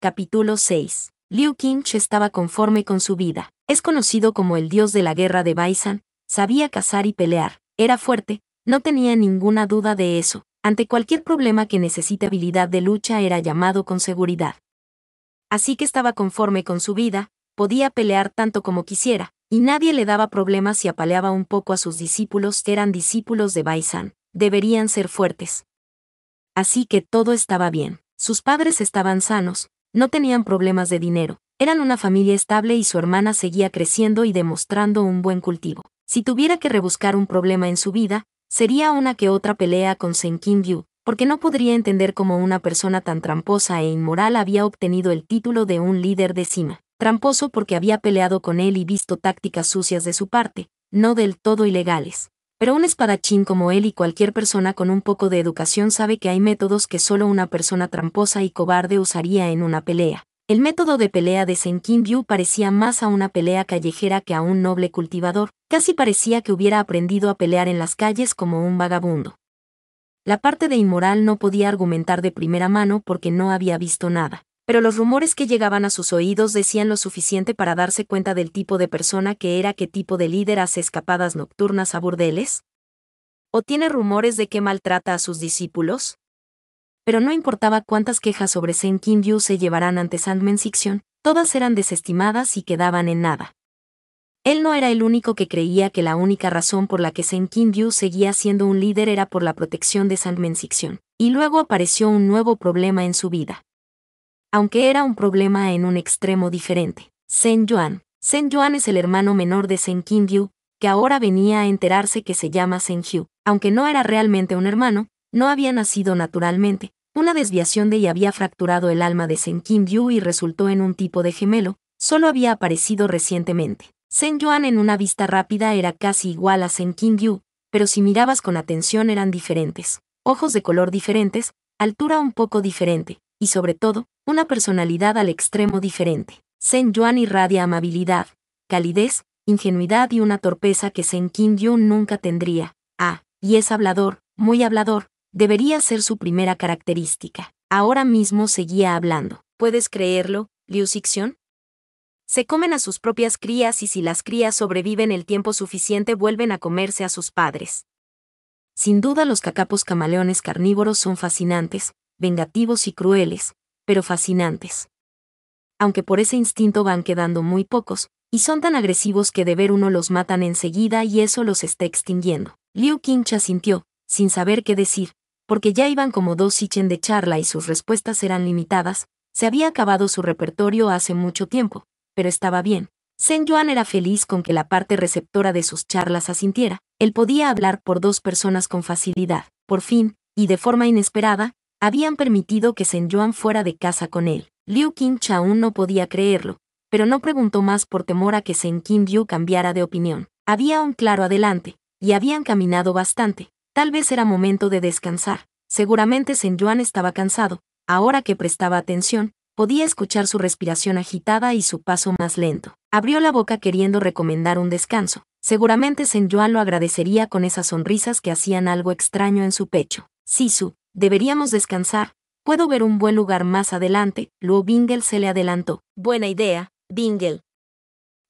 Capítulo 6. Liu Qingche estaba conforme con su vida. Es conocido como el dios de la guerra de Baisan, sabía cazar y pelear, era fuerte, no tenía ninguna duda de eso. Ante cualquier problema que necesite habilidad de lucha era llamado con seguridad. Así que estaba conforme con su vida, podía pelear tanto como quisiera, y nadie le daba problemas si apaleaba un poco a sus discípulos que eran discípulos de Baisan, deberían ser fuertes. Así que todo estaba bien. Sus padres estaban sanos, no tenían problemas de dinero, eran una familia estable y su hermana seguía creciendo y demostrando un buen cultivo. Si tuviera que rebuscar un problema en su vida, sería una que otra pelea con Shen Qingyu, porque no podría entender cómo una persona tan tramposa e inmoral había obtenido el título de un líder de Sima. Tramposo porque había peleado con él y visto tácticas sucias de su parte, no del todo ilegales. Pero un espadachín como él y cualquier persona con un poco de educación sabe que hay métodos que solo una persona tramposa y cobarde usaría en una pelea. El método de pelea de Shen Qingyu parecía más a una pelea callejera que a un noble cultivador, casi parecía que hubiera aprendido a pelear en las calles como un vagabundo. La parte de inmoral no podía argumentar de primera mano porque no había visto nada, pero los rumores que llegaban a sus oídos decían lo suficiente para darse cuenta del tipo de persona que era. ¿Qué tipo de líder hace escapadas nocturnas a burdeles? ¿O tiene rumores de que maltrata a sus discípulos? Pero no importaba cuántas quejas sobre Shen Qingyu se llevaran ante Sandman Sixion, todas eran desestimadas y quedaban en nada. Él no era el único que creía que la única razón por la que Shen Qingyu seguía siendo un líder era por la protección de Sandman Sixion, y luego apareció un nuevo problema en su vida. Aunque era un problema en un extremo diferente. Shen Yuan. Shen Yuan es el hermano menor de Shen Qingyu, que ahora venía a enterarse que se llama Shen Hu. Aunque no era realmente un hermano, no había nacido naturalmente. Una desviación de y había fracturado el alma de Shen Qingyu y resultó en un tipo de gemelo, solo había aparecido recientemente. Shen Yuan en una vista rápida era casi igual a Shen Qingyu, pero si mirabas con atención eran diferentes. Ojos de color diferentes, altura un poco diferente, y sobre todo, una personalidad al extremo diferente. Shen Yuan irradia amabilidad, calidez, ingenuidad y una torpeza que Shen Qingyu nunca tendría. Y es hablador, muy hablador, debería ser su primera característica. Ahora mismo seguía hablando. ¿Puedes creerlo, Liu Sixion? Se comen a sus propias crías y si las crías sobreviven el tiempo suficiente vuelven a comerse a sus padres. Sin duda los cacapos camaleones carnívoros son fascinantes, vengativos y crueles, pero fascinantes. Aunque por ese instinto van quedando muy pocos, y son tan agresivos que de ver uno los matan enseguida y eso los está extinguiendo. Liu Qingche asintió, sin saber qué decir, porque ya iban como 2 sichen de charla y sus respuestas eran limitadas, se había acabado su repertorio hace mucho tiempo, pero estaba bien. Shen Yuan era feliz con que la parte receptora de sus charlas asintiera, él podía hablar por 2 personas con facilidad. Por fin, y de forma inesperada, habían permitido que Shen Yuan fuera de casa con él. Liu Qingche aún no podía creerlo, pero no preguntó más por temor a que Shen Qingyu cambiara de opinión. Había un claro adelante, y habían caminado bastante, tal vez era momento de descansar. Seguramente Shen Yuan estaba cansado, ahora que prestaba atención, podía escuchar su respiración agitada y su paso más lento. Abrió la boca queriendo recomendar un descanso. Seguramente Shen Yuan lo agradecería con esas sonrisas que hacían algo extraño en su pecho. Sisu, deberíamos descansar. Puedo ver un buen lugar más adelante. Luo Bingle se le adelantó. Buena idea, Bingle.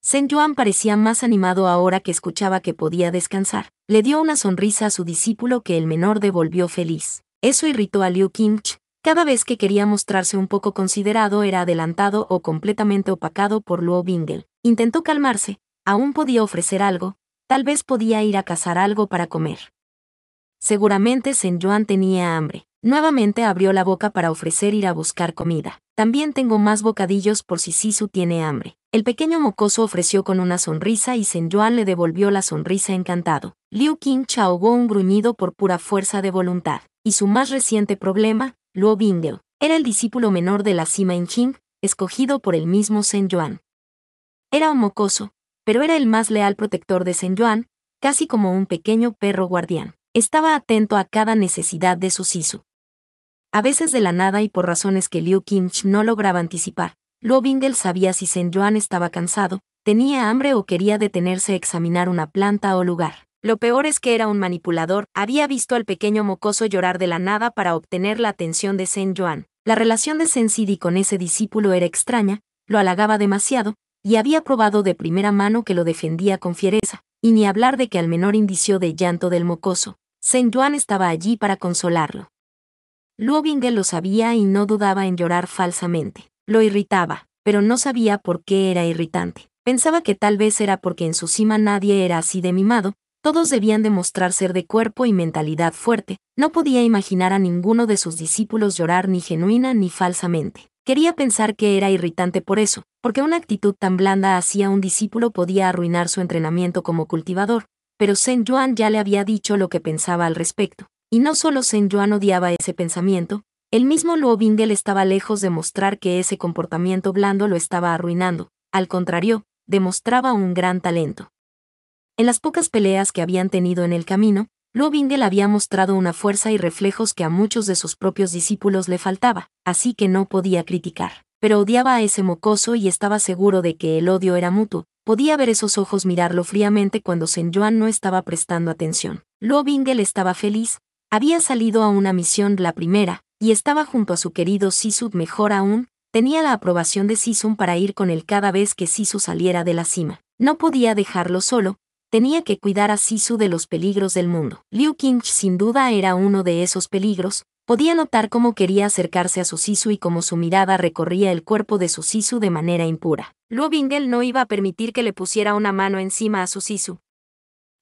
Shen Yuan parecía más animado ahora que escuchaba que podía descansar. Le dio una sonrisa a su discípulo que el menor devolvió feliz. Eso irritó a Liu Qingche. Cada vez que quería mostrarse un poco considerado era adelantado o completamente opacado por Luo Bingle. Intentó calmarse, aún podía ofrecer algo, tal vez podía ir a cazar algo para comer. Seguramente Shen Yuan tenía hambre. Nuevamente abrió la boca para ofrecer ir a buscar comida. También tengo más bocadillos por si Sisu tiene hambre. El pequeño mocoso ofreció con una sonrisa y Shen Yuan le devolvió la sonrisa encantado. Liu Qingche ahogó un gruñido por pura fuerza de voluntad. Y su más reciente problema, Luo Bingle, era el discípulo menor de la Sima Inqing, escogido por el mismo Shen Yuan. Era un mocoso, pero era el más leal protector de Shen Yuan, casi como un pequeño perro guardián. Estaba atento a cada necesidad de su Sisu. A veces de la nada y por razones que Liu Qingche no lograba anticipar, Luo Bingle sabía si Shen Yuan estaba cansado, tenía hambre o quería detenerse a examinar una planta o lugar. Lo peor es que era un manipulador, había visto al pequeño mocoso llorar de la nada para obtener la atención de Shen Yuan. La relación de Sensidi con ese discípulo era extraña, lo halagaba demasiado, y había probado de primera mano que lo defendía con fiereza, y ni hablar de que al menor indicio de llanto del mocoso, Zhen Yuan estaba allí para consolarlo. Luo Bingel lo sabía y no dudaba en llorar falsamente. Lo irritaba, pero no sabía por qué era irritante. Pensaba que tal vez era porque en su cima nadie era así de mimado, todos debían demostrar ser de cuerpo y mentalidad fuerte, no podía imaginar a ninguno de sus discípulos llorar ni genuina ni falsamente. Quería pensar que era irritante por eso, porque una actitud tan blanda hacia un discípulo podía arruinar su entrenamiento como cultivador, pero Zhen Yuan ya le había dicho lo que pensaba al respecto. Y no solo Zhen Yuan odiaba ese pensamiento, el mismo Luo Bingel estaba lejos de mostrar que ese comportamiento blando lo estaba arruinando, al contrario, demostraba un gran talento. En las pocas peleas que habían tenido en el camino, Luo Bingel había mostrado una fuerza y reflejos que a muchos de sus propios discípulos le faltaba, así que no podía criticar. Pero odiaba a ese mocoso y estaba seguro de que el odio era mutuo. Podía ver esos ojos mirarlo fríamente cuando Zhen Yuan no estaba prestando atención. Luo Bingel estaba feliz. Había salido a una misión la primera, y estaba junto a su querido Sisu. Mejor aún, tenía la aprobación de Sisun para ir con él cada vez que Sisu saliera de la cima. No podía dejarlo solo, tenía que cuidar a Sisu de los peligros del mundo. Liu Qingche sin duda era uno de esos peligros, podía notar cómo quería acercarse a su Sisu y cómo su mirada recorría el cuerpo de su Sisu de manera impura. Luo Bingel no iba a permitir que le pusiera una mano encima a su Sisu.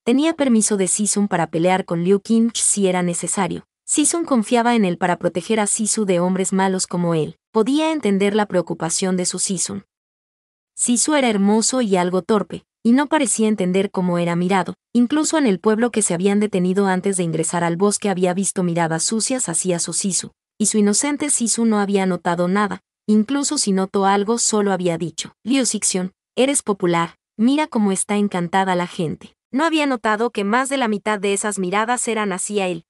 Tenía permiso de Sisun para pelear con Liu Qingche si era necesario. Sisun confiaba en él para proteger a Sisu de hombres malos como él. Podía entender la preocupación de su Sisun. Sisu era hermoso y algo torpe, y no parecía entender cómo era mirado. Incluso en el pueblo que se habían detenido antes de ingresar al bosque había visto miradas sucias hacia su Sisu, y su inocente Sisu no había notado nada. Incluso si notó algo solo había dicho: Liu Xixian, eres popular, mira cómo está encantada la gente. No había notado que más de la mitad de esas miradas eran hacia él.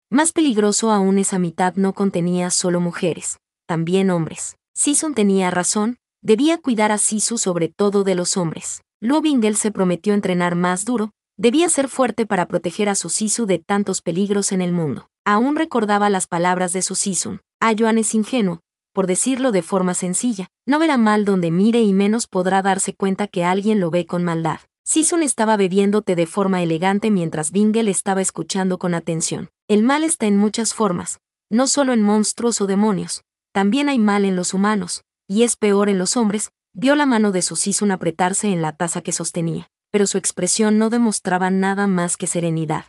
Más peligroso aún, esa mitad no contenía solo mujeres, también hombres. Sisun tenía razón, debía cuidar a Sisu sobre todo de los hombres. Luo Bingel se prometió entrenar más duro, debía ser fuerte para proteger a su Sisu de tantos peligros en el mundo. Aún recordaba las palabras de su Sisun: Yuan es ingenuo, por decirlo de forma sencilla, no verá mal donde mire y menos podrá darse cuenta que alguien lo ve con maldad. Sisun estaba bebiendo té de forma elegante mientras Bingel estaba escuchando con atención. El mal está en muchas formas, no solo en monstruos o demonios, también hay mal en los humanos, y es peor en los hombres. Vio la mano de su Sisun apretarse en la taza que sostenía, pero su expresión no demostraba nada más que serenidad.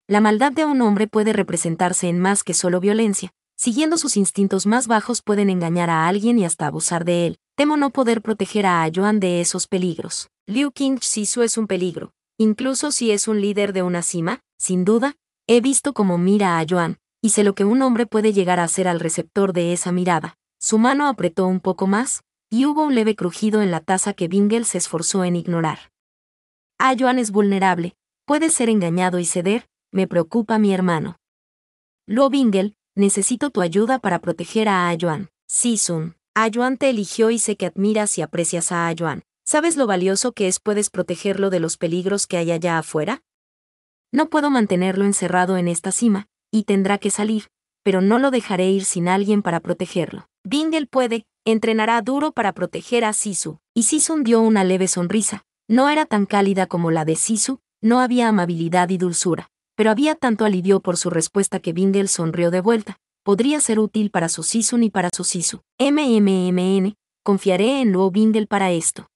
La maldad de un hombre puede representarse en más que solo violencia. Siguiendo sus instintos más bajos pueden engañar a alguien y hasta abusar de él. Temo no poder proteger a Yuan de esos peligros. Liu Qingche Sisu es un peligro, incluso si es un líder de una cima, sin duda. He visto cómo mira a Yuan, y sé lo que un hombre puede llegar a hacer al receptor de esa mirada. Su mano apretó un poco más, y hubo un leve crujido en la taza que Bingel se esforzó en ignorar. Yuan es vulnerable, puede ser engañado y ceder, me preocupa mi hermano. Luo Bingel, necesito tu ayuda para proteger a Yuan. Sisun, Yuan te eligió y sé que admiras y aprecias a Yuan. ¿Sabes lo valioso que es? ¿Puedes protegerlo de los peligros que hay allá afuera? No puedo mantenerlo encerrado en esta cima, y tendrá que salir, pero no lo dejaré ir sin alguien para protegerlo. Bingel puede, entrenará duro para proteger a Sisu. Y Sisun dio una leve sonrisa. No era tan cálida como la de Sisu, no había amabilidad y dulzura, pero había tanto alivio por su respuesta que Bingel sonrió de vuelta. Podría ser útil para su Sisun y para su Sisu. Confiaré en Luo Bingel para esto.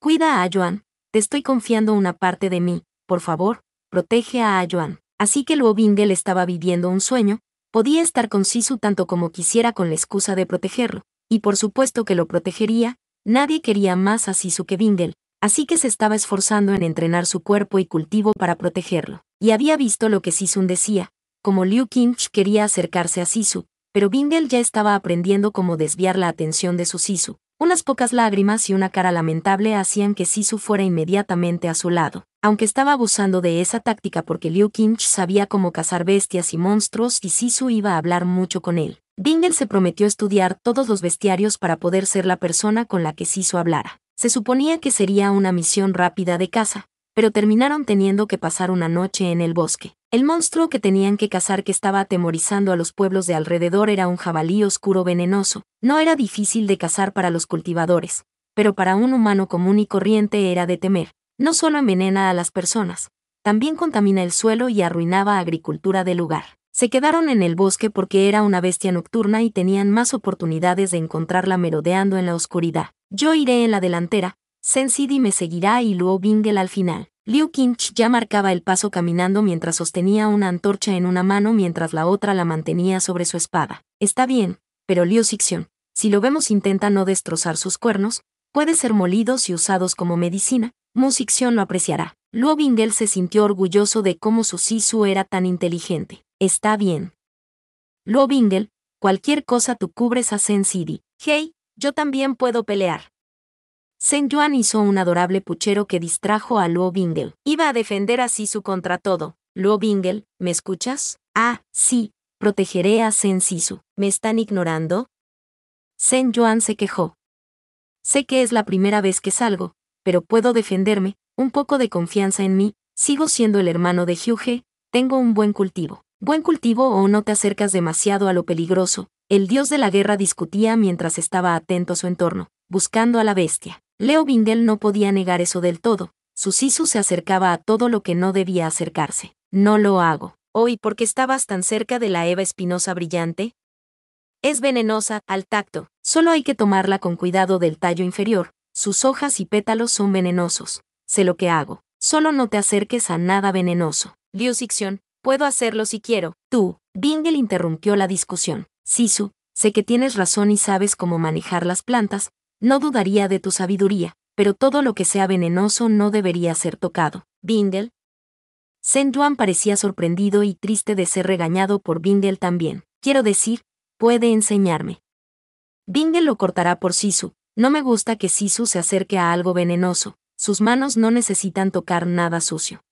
Cuida a Yuan, te estoy confiando una parte de mí, por favor, protege a Yuan. Así que Luo Bingel estaba viviendo un sueño, podía estar con Sisu tanto como quisiera con la excusa de protegerlo, y por supuesto que lo protegería. Nadie quería más a Sisu que Bingel, así que se estaba esforzando en entrenar su cuerpo y cultivo para protegerlo. Y había visto lo que Sisun decía, como Liu Qingche quería acercarse a Sisu, pero Bingel ya estaba aprendiendo cómo desviar la atención de su Sisu. Unas pocas lágrimas y una cara lamentable hacían que Sisu fuera inmediatamente a su lado. Aunque estaba abusando de esa táctica porque Liu Qingche sabía cómo cazar bestias y monstruos y Sisu iba a hablar mucho con él. Bingel se prometió estudiar todos los bestiarios para poder ser la persona con la que Sisu hablara. Se suponía que sería una misión rápida de caza, pero terminaron teniendo que pasar una noche en el bosque. El monstruo que tenían que cazar, que estaba atemorizando a los pueblos de alrededor, era un jabalí oscuro venenoso. No era difícil de cazar para los cultivadores, pero para un humano común y corriente era de temer. No solo envenena a las personas, también contamina el suelo y arruinaba la agricultura del lugar. Se quedaron en el bosque porque era una bestia nocturna y tenían más oportunidades de encontrarla merodeando en la oscuridad. Yo iré en la delantera, Sensidi me seguirá y Luo Bingle al final. Liu Qingche ya marcaba el paso caminando mientras sostenía una antorcha en una mano mientras la otra la mantenía sobre su espada. Está bien, pero Liu Xixian, si lo vemos, intenta no destrozar sus cuernos, puede ser molidos y usados como medicina, Mu Xixian lo apreciará. Luo Bingle se sintió orgulloso de cómo su Sisu era tan inteligente. Está bien. Luo Bingle, cualquier cosa tú cubres a Sensidi. Hey, yo también puedo pelear. Zheng Yuan hizo un adorable puchero que distrajo a Luo Bingle. Iba a defender a Sisu contra todo. Luo Bingle, ¿me escuchas? Ah, sí, protegeré a Sen Sisu. ¿Me están ignorando? Zheng Yuan se quejó. Sé que es la primera vez que salgo, pero puedo defenderme, un poco de confianza en mí, sigo siendo el hermano de Hyuge, tengo un buen cultivo. ¿Buen cultivo o no te acercas demasiado a lo peligroso? El dios de la guerra discutía mientras estaba atento a su entorno, buscando a la bestia. Luo Bingle no podía negar eso del todo. Su Sisu se acercaba a todo lo que no debía acercarse. No lo hago. ¿Y por qué estabas tan cerca de la Eva espinosa brillante? Es venenosa, al tacto. Solo hay que tomarla con cuidado del tallo inferior. Sus hojas y pétalos son venenosos. Sé lo que hago. Solo no te acerques a nada venenoso. Liu Xixian, puedo hacerlo si quiero. Tú, Bingle interrumpió la discusión. Sisu, sé que tienes razón y sabes cómo manejar las plantas, no dudaría de tu sabiduría, pero todo lo que sea venenoso no debería ser tocado. Bingle. Zheng Yuan parecía sorprendido y triste de ser regañado por Bingle también. Quiero decir, puede enseñarme. Bingle lo cortará por Sisu. No me gusta que Sisu se acerque a algo venenoso. Sus manos no necesitan tocar nada sucio.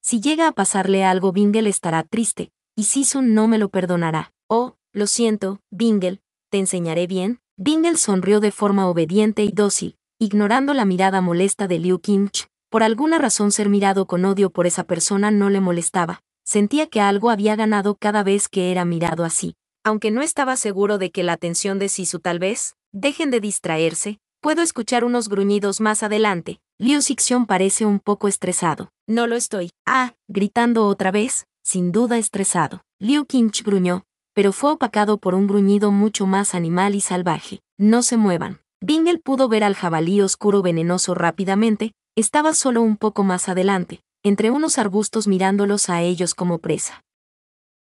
Si llega a pasarle algo, Bingle estará triste, y Sisu no me lo perdonará. Oh, lo siento, Bingle, ¿te enseñaré bien? Bingle sonrió de forma obediente y dócil, ignorando la mirada molesta de Liu Qingche. Por alguna razón, ser mirado con odio por esa persona no le molestaba. Sentía que algo había ganado cada vez que era mirado así. Aunque no estaba seguro de que la atención de Sisu tal vez, dejen de distraerse, puedo escuchar unos gruñidos más adelante. Liu Xixian parece un poco estresado. No lo estoy. Ah, gritando otra vez, sin duda estresado. Liu Qingche gruñó, pero fue opacado por un gruñido mucho más animal y salvaje. No se muevan. Bingle pudo ver al jabalí oscuro venenoso rápidamente, estaba solo un poco más adelante, entre unos arbustos mirándolos a ellos como presa.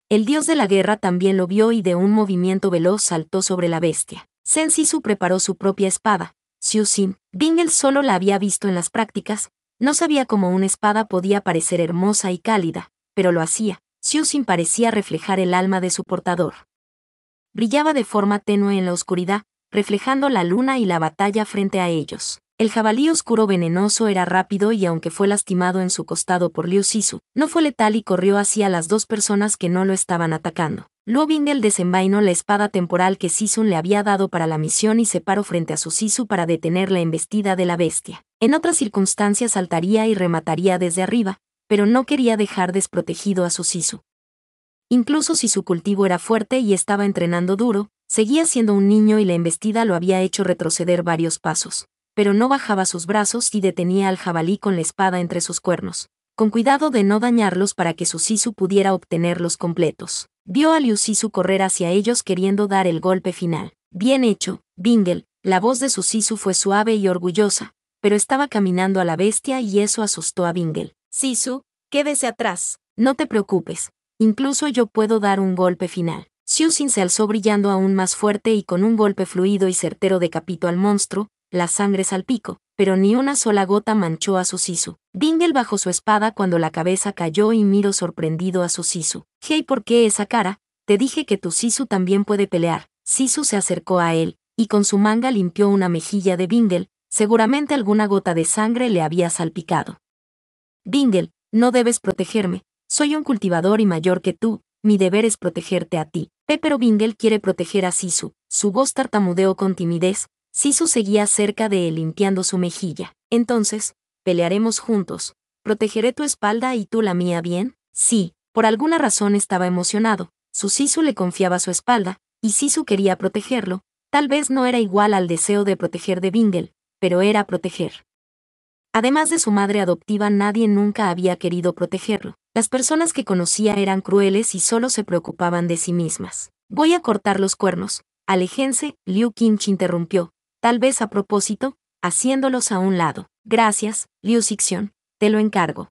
El dios de la guerra también lo vio y de un movimiento veloz saltó sobre la bestia. Sen Sisu preparó su propia espada. Xiu Xin, Bingle solo la había visto en las prácticas, no sabía cómo una espada podía parecer hermosa y cálida, pero lo hacía. Xiu Xin parecía reflejar el alma de su portador. Brillaba de forma tenue en la oscuridad, reflejando la luna y la batalla frente a ellos. El jabalí oscuro venenoso era rápido y aunque fue lastimado en su costado por Liu Sisu, no fue letal y corrió hacia las dos personas que no lo estaban atacando. Luo Bingle desenvainó la espada temporal que Sisu le había dado para la misión y se paró frente a su Sisu para detener la embestida de la bestia. En otras circunstancias saltaría y remataría desde arriba, pero no quería dejar desprotegido a su Sisu. Incluso si su cultivo era fuerte y estaba entrenando duro, seguía siendo un niño y la embestida lo había hecho retroceder varios pasos, pero no bajaba sus brazos y detenía al jabalí con la espada entre sus cuernos, con cuidado de no dañarlos para que su Sisu pudiera obtenerlos completos. Vio a Liu Sisu correr hacia ellos queriendo dar el golpe final. Bien hecho, Bingle. La voz de su Sisu fue suave y orgullosa, pero estaba caminando a la bestia y eso asustó a Bingle. Sisu, quédese atrás. No te preocupes. Incluso yo puedo dar un golpe final. Xiu Xin se alzó brillando aún más fuerte y con un golpe fluido y certero decapitó al monstruo, la sangre salpicó, pero ni una sola gota manchó a su Sisu. Bingle bajó su espada cuando la cabeza cayó y miró sorprendido a su Sisu. Hey, ¿por qué esa cara? Te dije que tu Sisu también puede pelear. Sisu se acercó a él, y con su manga limpió una mejilla de Bingle, seguramente alguna gota de sangre le había salpicado. Bingle, no debes protegerme. Soy un cultivador y mayor que tú, mi deber es protegerte a ti. Pero Bingle quiere proteger a Sisu. Su voz tartamudeó con timidez. Sisu seguía cerca de él limpiando su mejilla. Entonces, pelearemos juntos. ¿protegeré tu espalda y tú la mía bien? Sí, por alguna razón estaba emocionado. Su Sisu le confiaba su espalda, y Sisu quería protegerlo. Tal vez no era igual al deseo de proteger de Bingle, pero era proteger. Además de su madre adoptiva, nadie nunca había querido protegerlo. Las personas que conocía eran crueles y solo se preocupaban de sí mismas. Voy a cortar los cuernos. Aléjense, Liu Qingchi interrumpió, tal vez a propósito, haciéndolos a un lado. Gracias, Liu Xixian, te lo encargo.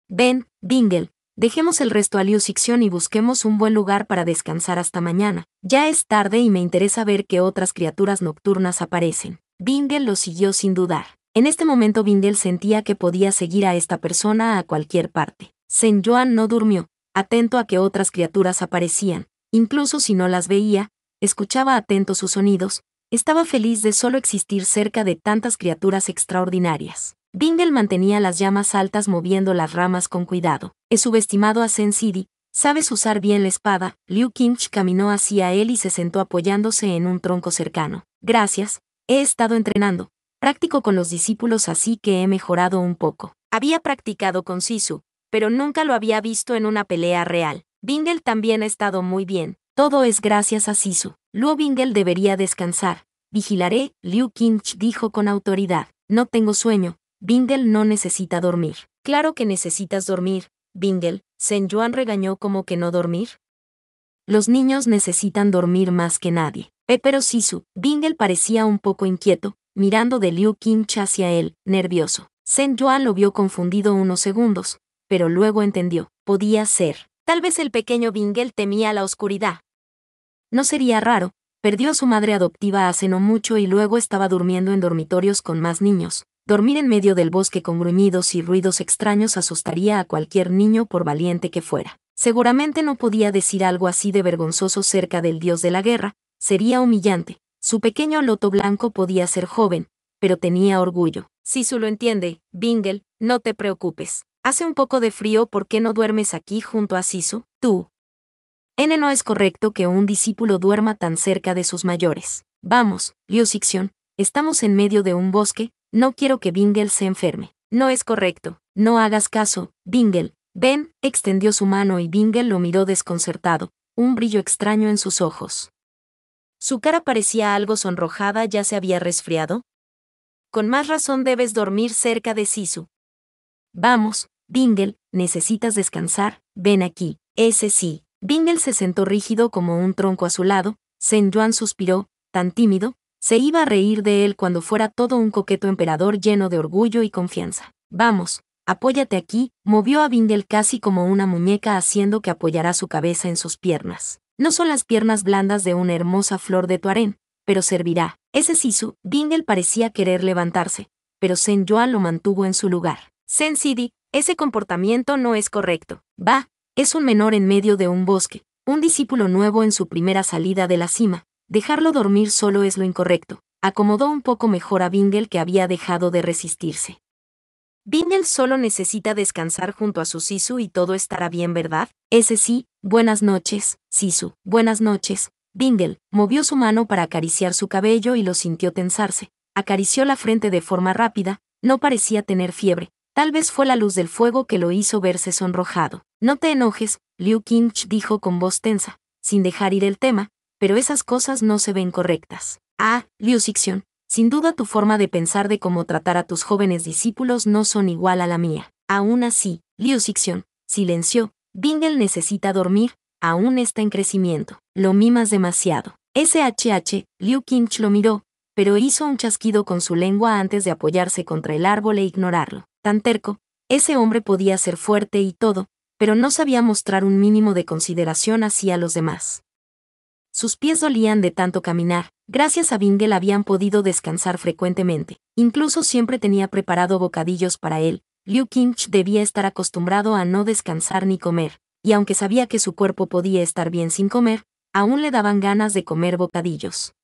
Ven, Bingle, dejemos el resto a Liu Xixian y busquemos un buen lugar para descansar hasta mañana. Ya es tarde y me interesa ver qué otras criaturas nocturnas aparecen. Bingle lo siguió sin dudar. En este momento Bingle sentía que podía seguir a esta persona a cualquier parte. Zhen Yuan no durmió, atento a que otras criaturas aparecían. Incluso si no las veía, escuchaba atento sus sonidos. Estaba feliz de solo existir cerca de tantas criaturas extraordinarias. Bingle mantenía las llamas altas moviendo las ramas con cuidado. Es subestimado a Zen Sidi, sabes usar bien la espada. Liu Qingchi caminó hacia él y se sentó apoyándose en un tronco cercano. Gracias, he estado entrenando. Práctico con los discípulos así que he mejorado un poco. Había practicado con Sisu, pero nunca lo había visto en una pelea real. Bingle también ha estado muy bien. Todo es gracias a Sisu. Luo Bingle debería descansar. Vigilaré, Liu Qingchi dijo con autoridad. No tengo sueño. Bingle no necesita dormir. Claro que necesitas dormir, Bingle. Zhen Yuan regañó como que no dormir. Los niños necesitan dormir más que nadie. Pero Sisu, Bingle parecía un poco inquieto, mirando de Liu Qingchi hacia él, nervioso. Zhen Yuan lo vio confundido unos segundos, pero luego entendió. Podía ser. Tal vez el pequeño Bingle temía la oscuridad. No sería raro, perdió a su madre adoptiva hace no mucho y luego estaba durmiendo en dormitorios con más niños. Dormir en medio del bosque con gruñidos y ruidos extraños asustaría a cualquier niño por valiente que fuera. Seguramente no podía decir algo así de vergonzoso cerca del dios de la guerra, sería humillante. Su pequeño loto blanco podía ser joven, pero tenía orgullo. Sisu lo entiende, Bingle, no te preocupes. Hace un poco de frío, ¿por qué no duermes aquí junto a Sisu? Tú. No es correcto que un discípulo duerma tan cerca de sus mayores. Vamos, Liu Xixian, estamos en medio de un bosque, no quiero que Bingle se enferme. No es correcto, no hagas caso, Bingle. Ven, extendió su mano y Bingle lo miró desconcertado, un brillo extraño en sus ojos. Su cara parecía algo sonrojada, ¿ya se había resfriado? Con más razón debes dormir cerca de Sisu. Vamos, Bingle, necesitas descansar, ven aquí. Ese sí. Bingle se sentó rígido como un tronco a su lado. Zhen Yuan suspiró, tan tímido, se iba a reír de él cuando fuera todo un coqueto emperador lleno de orgullo y confianza. Vamos, apóyate aquí, movió a Bingle casi como una muñeca haciendo que apoyara su cabeza en sus piernas. No son las piernas blandas de una hermosa flor de tuarén, pero servirá. Ese Sisu, Bingle parecía querer levantarse, pero Zhen Yuan lo mantuvo en su lugar. Zen Sidi, ese comportamiento no es correcto. Va. Es un menor en medio de un bosque, un discípulo nuevo en su primera salida de la cima. Dejarlo dormir solo es lo incorrecto. Acomodó un poco mejor a Bingle que había dejado de resistirse. Bingle solo necesita descansar junto a su Sisu y todo estará bien, ¿verdad? Ese sí, buenas noches, Sisu. Buenas noches. Bingle movió su mano para acariciar su cabello y lo sintió tensarse. Acarició la frente de forma rápida, no parecía tener fiebre. Tal vez fue la luz del fuego que lo hizo verse sonrojado. No te enojes, Liu Qingchi dijo con voz tensa, sin dejar ir el tema, pero esas cosas no se ven correctas. Ah, Liu Xixian, sin duda tu forma de pensar de cómo tratar a tus jóvenes discípulos no son igual a la mía. Aún así, Liu Xixian, silenció, Bingle necesita dormir, aún está en crecimiento. Lo mimas demasiado. SHH, Liu Qingchi lo miró, pero hizo un chasquido con su lengua antes de apoyarse contra el árbol e ignorarlo. Tan terco, ese hombre podía ser fuerte y todo, pero no sabía mostrar un mínimo de consideración hacia los demás. Sus pies dolían de tanto caminar. Gracias a Bingle habían podido descansar frecuentemente. Incluso siempre tenía preparado bocadillos para él. Liu Qingchi debía estar acostumbrado a no descansar ni comer, y aunque sabía que su cuerpo podía estar bien sin comer, aún le daban ganas de comer bocadillos.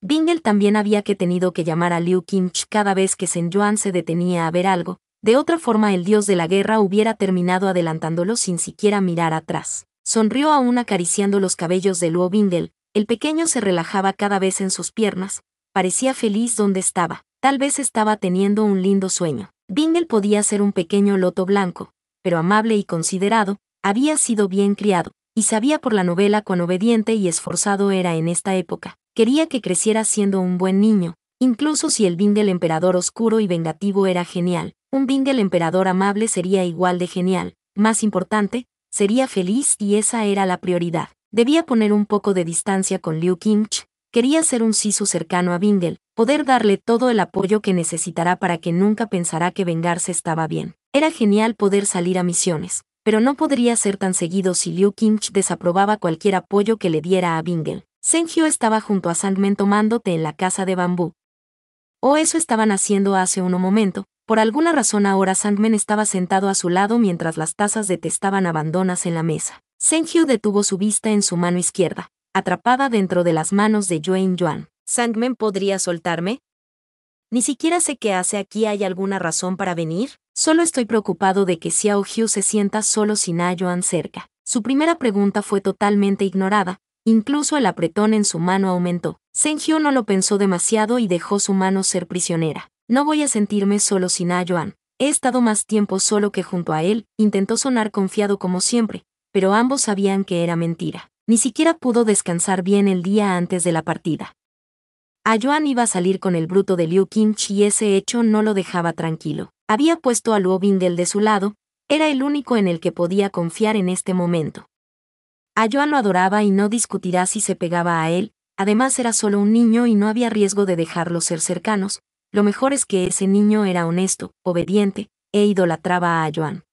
Bingle también había tenido que llamar a Liu Qingchi cada vez que Zhen Yuan se detenía a ver algo. De otra forma el dios de la guerra hubiera terminado adelantándolo sin siquiera mirar atrás. Sonrió aún acariciando los cabellos de Luo Bingle. El pequeño se relajaba cada vez en sus piernas. Parecía feliz donde estaba. Tal vez estaba teniendo un lindo sueño. Bingle podía ser un pequeño loto blanco, pero amable y considerado, había sido bien criado, y sabía por la novela cuán obediente y esforzado era en esta época. Quería que creciera siendo un buen niño, incluso si el Bingle emperador oscuro y vengativo era genial, un Bingle emperador amable sería igual de genial. Más importante, sería feliz y esa era la prioridad. Debía poner un poco de distancia con Liu Qingche. Quería ser un Sisu cercano a Bingle, poder darle todo el apoyo que necesitará para que nunca pensará que vengarse estaba bien. Era genial poder salir a misiones, pero no podría ser tan seguido si Liu Qingche desaprobaba cualquier apoyo que le diera a Bingle. Zheng Xiu estaba junto a Sandman tomando té en la casa de bambú. O eso estaban haciendo hace un momento. Por alguna razón ahora Sandman estaba sentado a su lado mientras las tazas de té estaban abandonadas en la mesa. Zheng Xiu detuvo su vista en su mano izquierda, atrapada dentro de las manos de Yuan Yuan. ¿Sandman podría soltarme? Ni siquiera sé qué hace aquí. ¿Hay alguna razón para venir? Solo estoy preocupado de que Xiao Xiu se sienta solo sin a Yuan cerca. Su primera pregunta fue totalmente ignorada, incluso el apretón en su mano aumentó. Zheng Xiu no lo pensó demasiado y dejó su mano ser prisionera. No voy a sentirme solo sin a Yuan. He estado más tiempo solo que junto a él. Intentó sonar confiado como siempre, pero ambos sabían que era mentira. Ni siquiera pudo descansar bien el día antes de la partida. A Yuan iba a salir con el bruto de Liu Qingche y ese hecho no lo dejaba tranquilo. Había puesto a Luo Bingle de su lado, era el único en el que podía confiar en este momento. A Yuan lo adoraba y no discutirá si se pegaba a él, además era solo un niño y no había riesgo de dejarlos ser cercanos. Lo mejor es que ese niño era honesto, obediente, e idolatraba a Yuan.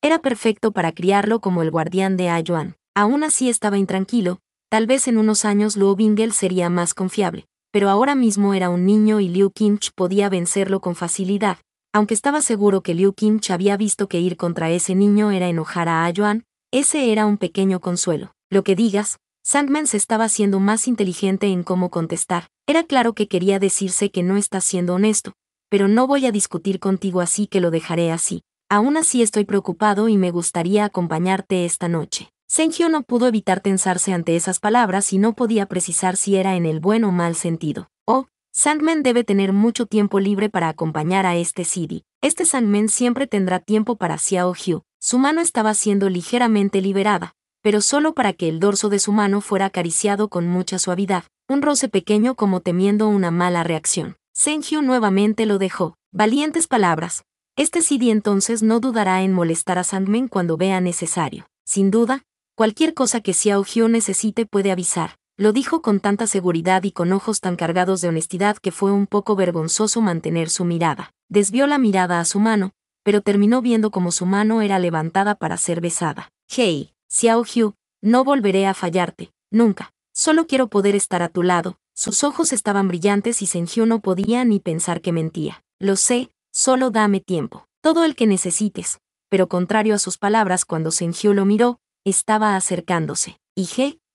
Era perfecto para criarlo como el guardián de a Yuan. Aún así estaba intranquilo, tal vez en unos años Luo Bingle sería más confiable, pero ahora mismo era un niño y Liu Qingche podía vencerlo con facilidad. Aunque estaba seguro que Liu Qingche había visto que ir contra ese niño era enojar a Yuan, ese era un pequeño consuelo. Lo que digas, Sandman se estaba haciendo más inteligente en cómo contestar. Era claro que quería decirse que no está siendo honesto, pero no voy a discutir contigo así que lo dejaré así. Aún así estoy preocupado y me gustaría acompañarte esta noche. Zheng Xiu no pudo evitar tensarse ante esas palabras y no podía precisar si era en el buen o mal sentido. Oh, Sandman debe tener mucho tiempo libre para acompañar a este Sidi. Este Sandman siempre tendrá tiempo para Xiao Xiu. Su mano estaba siendo ligeramente liberada, pero solo para que el dorso de su mano fuera acariciado con mucha suavidad, un roce pequeño como temiendo una mala reacción. Zheng Xiu nuevamente lo dejó. Valientes palabras. Este Sidi entonces no dudará en molestar a Sandman cuando vea necesario. Sin duda, cualquier cosa que Xiao Xiu necesite puede avisar. Lo dijo con tanta seguridad y con ojos tan cargados de honestidad que fue un poco vergonzoso mantener su mirada. Desvió la mirada a su mano, pero terminó viendo cómo su mano era levantada para ser besada. Hey, Xiao Xiu, no volveré a fallarte, nunca. Solo quiero poder estar a tu lado. Sus ojos estaban brillantes y Zheng Xiu no podía ni pensar que mentía. Lo sé, solo dame tiempo. Todo el que necesites. Pero contrario a sus palabras cuando Zheng Xiu lo miró, estaba acercándose. Y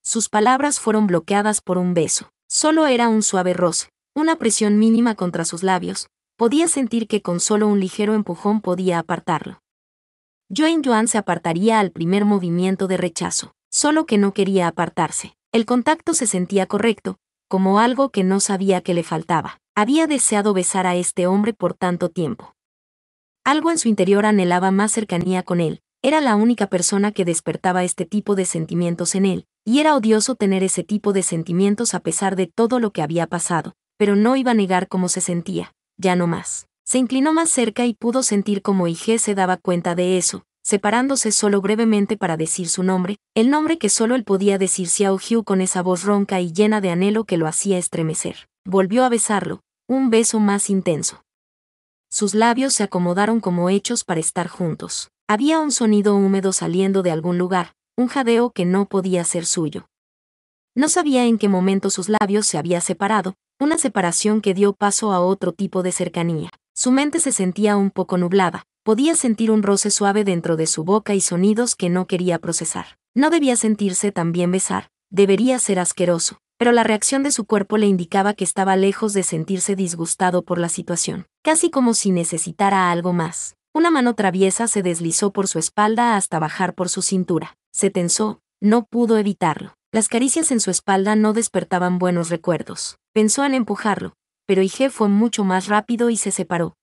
sus palabras fueron bloqueadas por un beso. Solo era un suave roce, una presión mínima contra sus labios. Podía sentir que con solo un ligero empujón podía apartarlo. Yuan Yuan se apartaría al primer movimiento de rechazo, solo que no quería apartarse. El contacto se sentía correcto, como algo que no sabía que le faltaba. Había deseado besar a este hombre por tanto tiempo. Algo en su interior anhelaba más cercanía con él. Era la única persona que despertaba este tipo de sentimientos en él, y era odioso tener ese tipo de sentimientos a pesar de todo lo que había pasado, pero no iba a negar cómo se sentía, ya no más. Se inclinó más cerca y pudo sentir cómo Ige se daba cuenta de eso, separándose solo brevemente para decir su nombre, el nombre que solo él podía decir Xiao Xiu con esa voz ronca y llena de anhelo que lo hacía estremecer. Volvió a besarlo, un beso más intenso. Sus labios se acomodaron como hechos para estar juntos. Había un sonido húmedo saliendo de algún lugar, un jadeo que no podía ser suyo. No sabía en qué momento sus labios se había separado, una separación que dio paso a otro tipo de cercanía. Su mente se sentía un poco nublada, podía sentir un roce suave dentro de su boca y sonidos que no quería procesar. No debía sentirse tan bien besar, debería ser asqueroso, pero la reacción de su cuerpo le indicaba que estaba lejos de sentirse disgustado por la situación, casi como si necesitara algo más. Una mano traviesa se deslizó por su espalda hasta bajar por su cintura. Se tensó, no pudo evitarlo. Las caricias en su espalda no despertaban buenos recuerdos. Pensó en empujarlo, pero Ige fue mucho más rápido y se separó.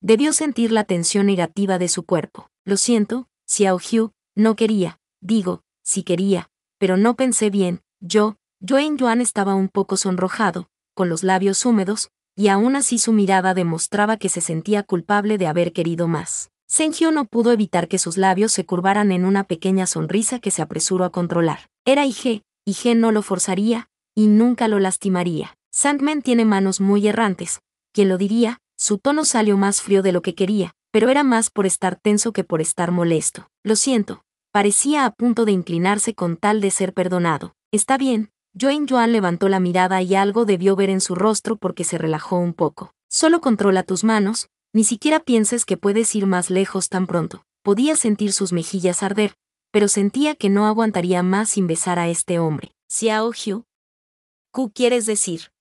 Debió sentir la tensión negativa de su cuerpo. Lo siento, Xiao Hu, no quería, sí quería, pero no pensé bien, Yuan Yuan estaba un poco sonrojado, con los labios húmedos, y aún así su mirada demostraba que se sentía culpable de haber querido más. Zheng Hu no pudo evitar que sus labios se curvaran en una pequeña sonrisa que se apresuró a controlar. Era Ige no lo forzaría, y nunca lo lastimaría. Sandman tiene manos muy errantes, ¿quién lo diría? Su tono salió más frío de lo que quería, pero era más por estar tenso que por estar molesto. Lo siento. Parecía a punto de inclinarse con tal de ser perdonado. Está bien. Yuan levantó la mirada y algo debió ver en su rostro porque se relajó un poco. Solo controla tus manos, ni siquiera pienses que puedes ir más lejos tan pronto. Podía sentir sus mejillas arder, pero sentía que no aguantaría más sin besar a este hombre. Xiao Hu. ¿Qué quieres decir?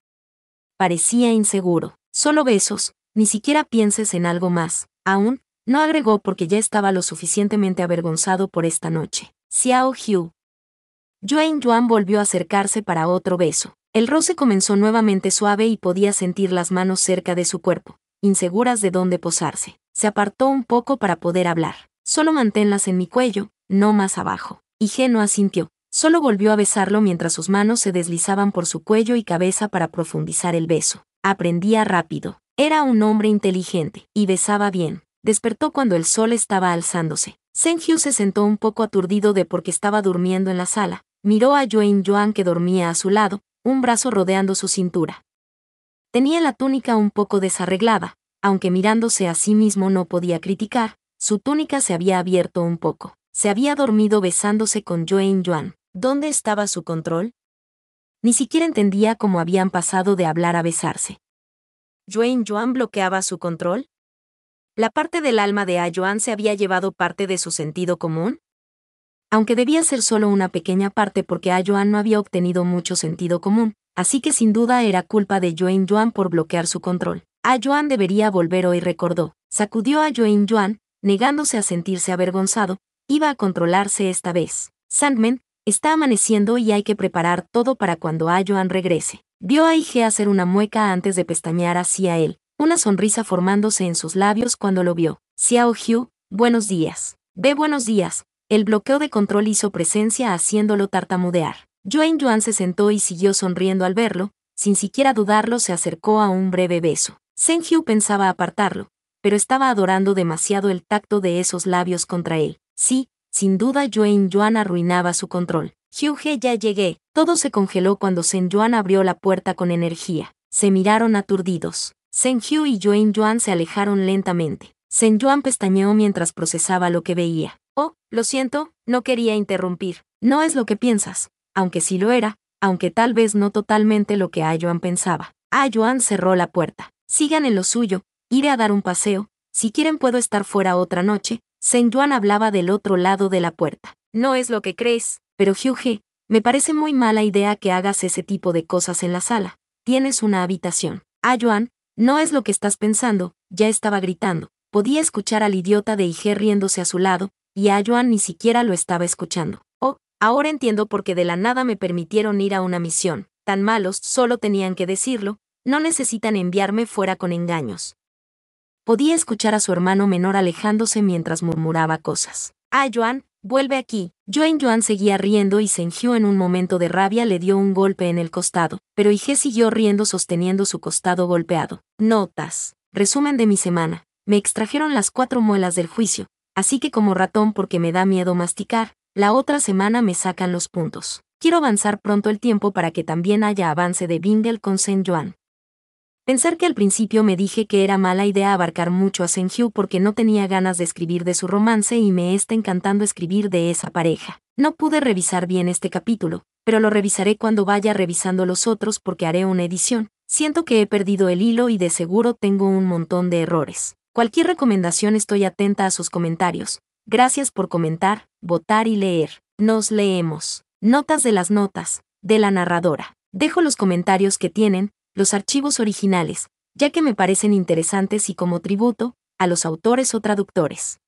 Parecía inseguro. Solo besos, ni siquiera pienses en algo más. Aún, no agregó porque ya estaba lo suficientemente avergonzado por esta noche. Xiao Hu. Yuan volvió a acercarse para otro beso. El roce comenzó nuevamente suave y podía sentir las manos cerca de su cuerpo, inseguras de dónde posarse. Se apartó un poco para poder hablar. Solo manténlas en mi cuello, no más abajo. Ige no asintió. Solo volvió a besarlo mientras sus manos se deslizaban por su cuello y cabeza para profundizar el beso. Aprendía rápido. Era un hombre inteligente, y besaba bien. Despertó cuando el sol estaba alzándose. Zheng Hu se sentó un poco aturdido de porque estaba durmiendo en la sala. Miró a Yuan que dormía a su lado, un brazo rodeando su cintura. Tenía la túnica un poco desarreglada, aunque mirándose a sí mismo no podía criticar, su túnica se había abierto un poco. Se había dormido besándose con Yuan. ¿Dónde estaba su control? Ni siquiera entendía cómo habían pasado de hablar a besarse. ¿Yuan bloqueaba su control? ¿La parte del alma de Yuan se había llevado parte de su sentido común? Aunque debía ser solo una pequeña parte porque Yuan no había obtenido mucho sentido común, así que sin duda era culpa de Yuan por bloquear su control. Yuan debería volver hoy, recordó. Sacudió a Yuan, negándose a sentirse avergonzado. Iba a controlarse esta vez. Sandman, está amaneciendo y hay que preparar todo para cuando Yuan regrese. Vio a Ige hacer una mueca antes de pestañear hacia él, una sonrisa formándose en sus labios cuando lo vio. Xiao Hu, buenos días. Buenos días. El bloqueo de control hizo presencia haciéndolo tartamudear. Yuan se sentó y siguió sonriendo al verlo, sin siquiera dudarlo se acercó a un breve beso. Zheng Hu pensaba apartarlo, pero estaba adorando demasiado el tacto de esos labios contra él. Sí, sin duda Yuan arruinaba su control. Ya llegué. Todo se congeló cuando Zheng Yuan abrió la puerta con energía. Se miraron aturdidos. Zheng Hu y Yuan se alejaron lentamente. Zheng Yuan pestañeó mientras procesaba lo que veía. Oh, lo siento, no quería interrumpir. No es lo que piensas, aunque sí lo era, aunque tal vez no totalmente lo que Yuan pensaba. Yuan cerró la puerta. Sigan en lo suyo, iré a dar un paseo, si quieren puedo estar fuera otra noche. Zheng Yuan hablaba del otro lado de la puerta. No es lo que crees. Pero me parece muy mala idea que hagas ese tipo de cosas en la sala. Tienes una habitación. Yuan, no es lo que estás pensando, ya estaba gritando. Podía escuchar al idiota de Ige riéndose a su lado, y Yuan ni siquiera lo estaba escuchando. Oh, ahora entiendo por qué de la nada me permitieron ir a una misión. Tan malos, solo tenían que decirlo, no necesitan enviarme fuera con engaños. Podía escuchar a su hermano menor alejándose mientras murmuraba cosas. Yuan, vuelve aquí. Yuan seguía riendo y Zheng Hu en un momento de rabia le dio un golpe en el costado, pero Ige siguió riendo sosteniendo su costado golpeado. Notas. Resumen de mi semana. Me extrajeron las 4 muelas del juicio, así que como ratón porque me da miedo masticar, la otra semana me sacan los puntos. Quiero avanzar pronto el tiempo para que también haya avance de Bingle con Zheng Yuan. Pensar que al principio me dije que era mala idea abarcar mucho a Zheng Hu porque no tenía ganas de escribir de su romance y me está encantando escribir de esa pareja. No pude revisar bien este capítulo, pero lo revisaré cuando vaya revisando los otros porque haré una edición. Siento que he perdido el hilo y de seguro tengo un montón de errores. Cualquier recomendación estoy atenta a sus comentarios. Gracias por comentar, votar y leer. Nos leemos. Notas de las notas, de la narradora. Dejo los comentarios que tienen, los archivos originales, ya que me parecen interesantes y como tributo, a los autores o traductores.